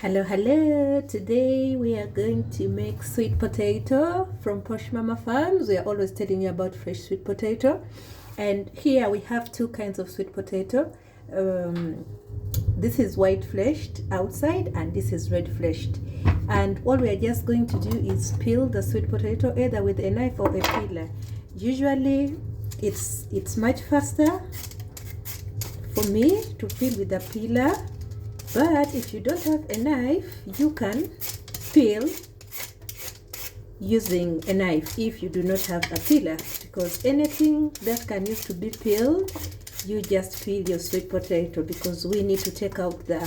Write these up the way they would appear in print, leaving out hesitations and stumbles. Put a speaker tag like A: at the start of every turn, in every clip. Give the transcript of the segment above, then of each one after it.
A: Hello. Today we are going to make sweet potato from Posh Mama Farms. We are always telling you about fresh sweet potato. And here we have two kinds of sweet potato. This is white fleshed outside and this is red fleshed. And all we are just going to do is peel the sweet potato either with a knife or a peeler. Usually it's much faster for me to peel with a peeler. But if you don't have a knife, you can peel using a knife if you do not have a peeler, because anything that can use to be peeled, you just peel your sweet potato, because we need to take out the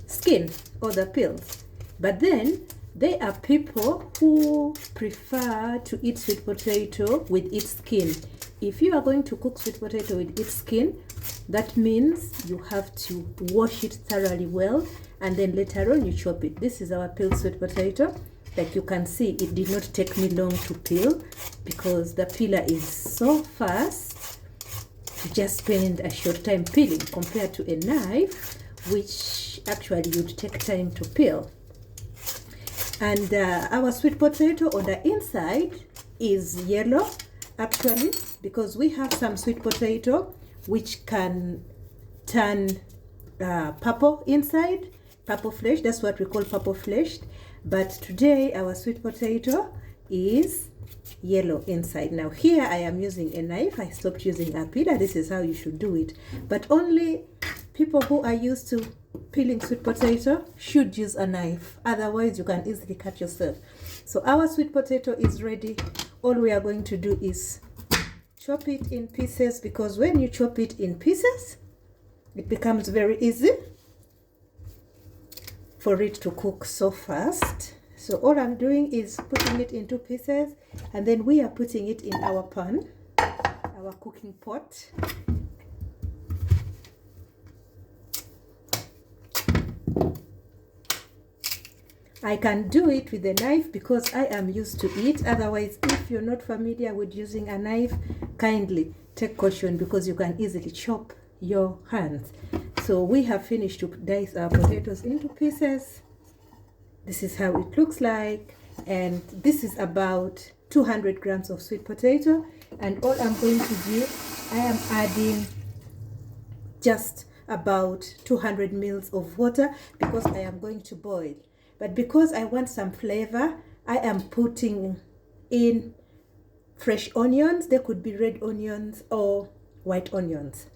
A: skin or the peels. But then there are people who prefer to eat sweet potato with its skin. If you are going to cook sweet potato with its skin, that means you have to wash it thoroughly well, and then later on you chop it. This is our peeled sweet potato. Like you can see, it did not take me long to peel because the peeler is so fast. You just spend a short time peeling compared to a knife, which actually would take time to peel. And our sweet potato on the inside is yellow, actually, because we have some sweet potato which can turn purple inside, purple flesh. That's what we call purple fleshed. But today our sweet potato is yellow inside. Now here I am using a knife. I stopped using a peeler. This is how you should do it. But only people who are used to peeling sweet potato should use a knife. Otherwise you can easily cut yourself. So our sweet potato is ready. All we are going to do is chop it in pieces, because when you chop it in pieces, it becomes very easy for it to cook so fast. So all I'm doing is putting it into pieces, and then we are putting it in our pan, our cooking pot. I can do it with a knife because I am used to it. Otherwise, if you're not familiar with using a knife, kindly take caution, because you can easily chop your hands. So we have finished to dice our potatoes into pieces. This is how it looks like, and this is about 200 grams of sweet potato. And all I'm going to do, I am adding just about 200 mils of water, because I am going to boil. But because I want some flavor, I am putting in fresh onions. They could be red onions or white onions.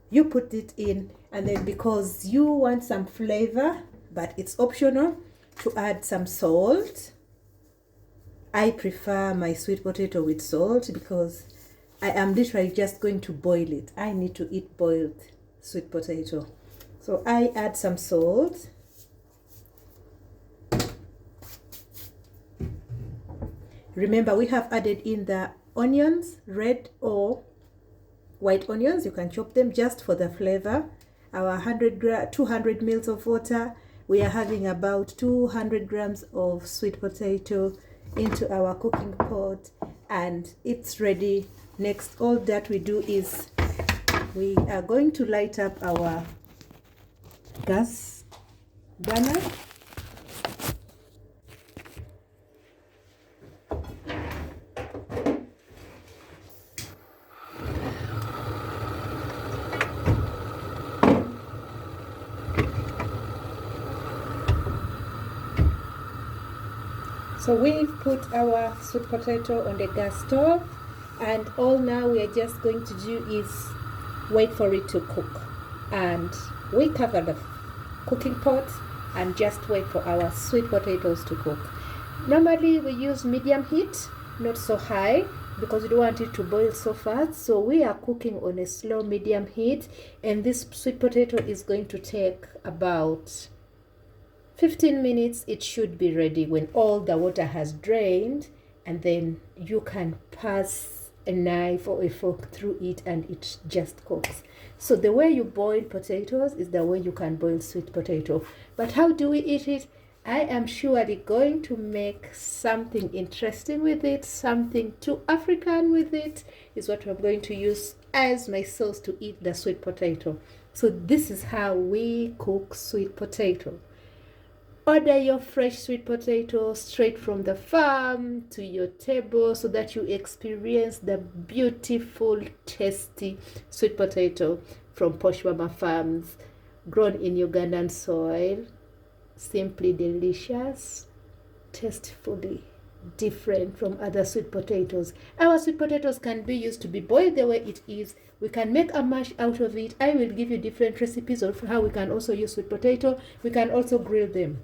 A: You put it in, and then because you want some flavor, but it's optional to add some salt. I prefer my sweet potato with salt because I am literally just going to boil it. I need to eat boiled sweet potato. So I add some salt. Remember, we have added in the onions, red or white onions. You can chop them just for the flavor. Our 200 mils of water. We are having about 200 grams of sweet potato into our cooking pot, and it's ready. Next, all that we do is we are going to light up our gas burner. So we've put our sweet potato on the gas stove, and all now we are just going to do is wait for it to cook. And we cover the cooking pot and just wait for our sweet potatoes to cook. Normally we use medium heat, not so high, because we don't want it to boil so fast. So we are cooking on a slow medium heat, and this sweet potato is going to take about 15 minutes. It should be ready when all the water has drained, and then you can pass a knife or a fork through it and it just cooks. So the way you boil potatoes is the way you can boil sweet potato. But how do we eat it? I am surely going to make something interesting with it, something too African with it, is what I'm going to use as my sauce to eat the sweet potato. So this is how we cook sweet potato. Order your fresh sweet potato straight from the farm to your table so that you experience the beautiful, tasty sweet potato from Posh Mama Farms, grown in Ugandan soil. Simply delicious, tastefully different from other sweet potatoes. Our sweet potatoes can be used to be boiled the way it is. We can make a mash out of it. I will give you different recipes of how we can also use sweet potato. We can also grill them.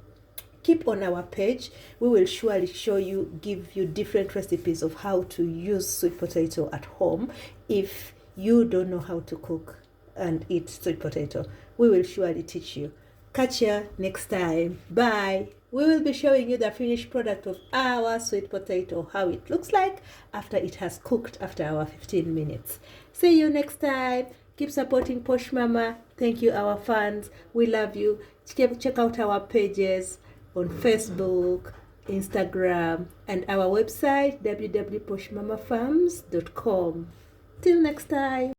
A: Keep on our page. We will surely give you different recipes of how to use sweet potato at home. If you don't know how to cook and eat sweet potato, we will surely teach you. Catch you next time. Bye. We will be showing you the finished product of our sweet potato, how it looks like after it has cooked after our 15 minutes. See you next time. Keep supporting Posh Mama. Thank you, our fans. We love you. Check out our pages on Facebook, Instagram, and our website www.poshmamafarms.com. Till next time.